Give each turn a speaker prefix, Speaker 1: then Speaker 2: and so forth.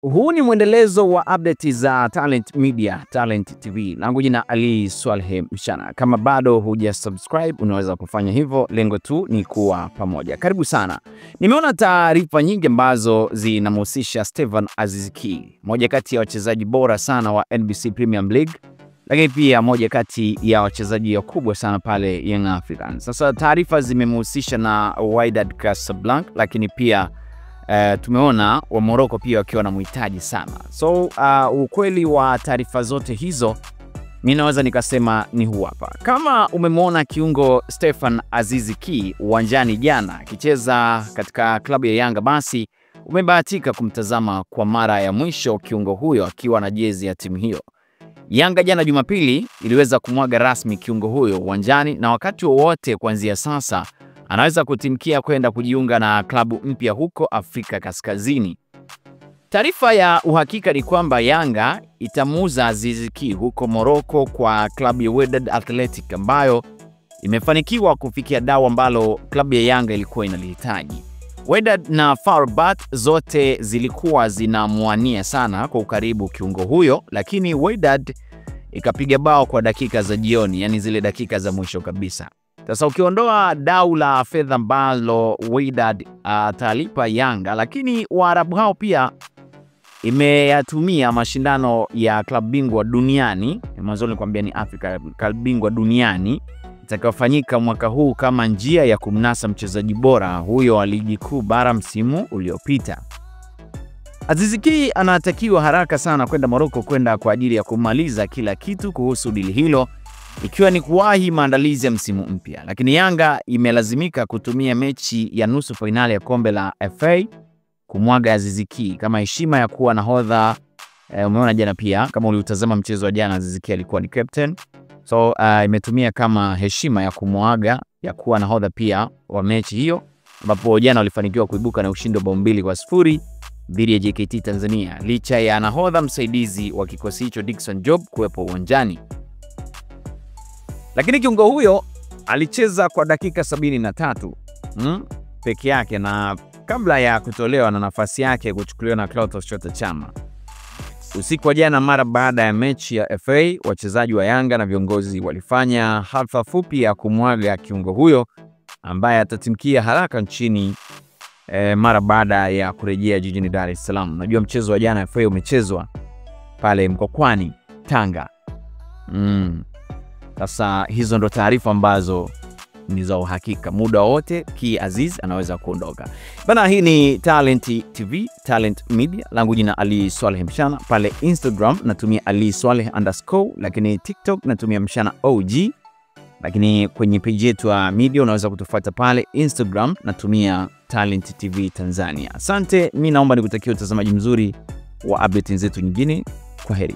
Speaker 1: Huu ni mwendelezo wa update za Talent Media, Talent TV. Langu jina Ali Swaleh Mshana. Kama bado hujasubscribe, unaweza kufanya hivyo. Lengo tu ni kuwa pamoja. Karibu sana. Nimeona taarifa nyingi ambazo zinamhusisha Stephen Aziz Ki, moja kati ya wachezaji bora sana wa NBC Premier League, lakini pia moja kati ya wachezaji wakubwa sana pale Young Africans. Sasa taarifa zimemhusisha na Wydad Casablanca, lakini pia tumeona wa Morocco pia wakiwa na mhitaji sana. So ukweli wa taarifa zote hizo mimi naweza nikasema ni huu hapa. Kama umemwona kiungo Stephen Aziz Ki uwanjani jana akicheza katika klabu ya Yanga, basi umebahatika kumtazama kwa mara ya mwisho kiungo huyo akiwa na jezi ya timu hiyo. Yanga jana Jumapili iliweza kumwaga rasmi kiungo huyo uwanjani, na wakati wowote kuanzia sasa anaweza kutimkia kwenda kujiunga na klabu mpya huko Afrika Kaskazini. Taarifa ya uhakika ni kwamba Yanga itamuuza Aziz Ki huko Morocco kwa klabu ya Wydad Athletic, ambayo imefanikiwa kufikia dau ambalo klabu ya Yanga ilikuwa inalihitaji. Wydad na FAR Rabat zote zilikuwa zinamwania sana kwa ukaribu kiungo huyo, lakini Wydad ikapiga bao kwa dakika za jioni, yani zile dakika za mwisho kabisa. Sasa ukiondoa dau la fedha ambalo Wydad atalipa Yanga, lakini Waarabu hao pia imeyatumia mashindano ya klabu bingwa duniani, mwanzo nilikwambia ni Afrika, klabu bingwa duniani itakayofanyika mwaka huu kama njia ya kumnasa mchezaji bora huyo wa ligi kuu bara msimu uliopita. Aziz Ki anatakiwa haraka sana kwenda Morocco kwenda kwa ajili ya kumaliza kila kitu kuhusu dili hilo, ikiwa ni kuwahi maandalizi ya msimu mpya. Lakini Yanga imelazimika kutumia mechi ya nusu finali ya kombe la FA kumwaga Aziz Ki kama heshima ya kuwa nahodha. Umeona jana pia, kama uliutazama mchezo wa jana, Aziz Ki alikuwa ni captain. So imetumia kama heshima ya kumwaga ya kuwa nahodha pia wa mechi hiyo, ambapo jana walifanikiwa kuibuka na ushindi wa bao 2-0 dhidi ya JKT Tanzania, licha ya nahodha msaidizi wa kikosi hicho Dickson Job kuwepo uwanjani. Lakini kiungo huyo alicheza kwa dakika 73 peke yake, na kabla ya kutolewa na nafasi yake kuchukuliwa na Clatous Chota Chama. Usiku wa jana, mara baada ya mechi ya FA, wachezaji wa Yanga na viongozi walifanya hafla fupi ya kumwaga kiungo huyo ambaye atatimkia haraka nchini mara baada ya kurejea jijini Dar es Salaam. Najua mchezo wa jana FA umechezwa pale Mkokwani, Tanga. Sasa hizo ndo taarifa ambazo ni za uhakika. Muda wote Ki Aziz anaweza kuondoka. Bana, hii ni Talent TV, Talent Media. Langu jina Ali Swaleh Mshana. Pale Instagram natumia Ali Swaleh_, lakini TikTok natumia Mshana OG. Lakini kwenye page yetu ya media unaweza kutufuata pale Instagram natumia Talent TV Tanzania. Asante, mimi naomba nikutakie utazamaji mzuri wa update zetu nyingine. Kwaheri.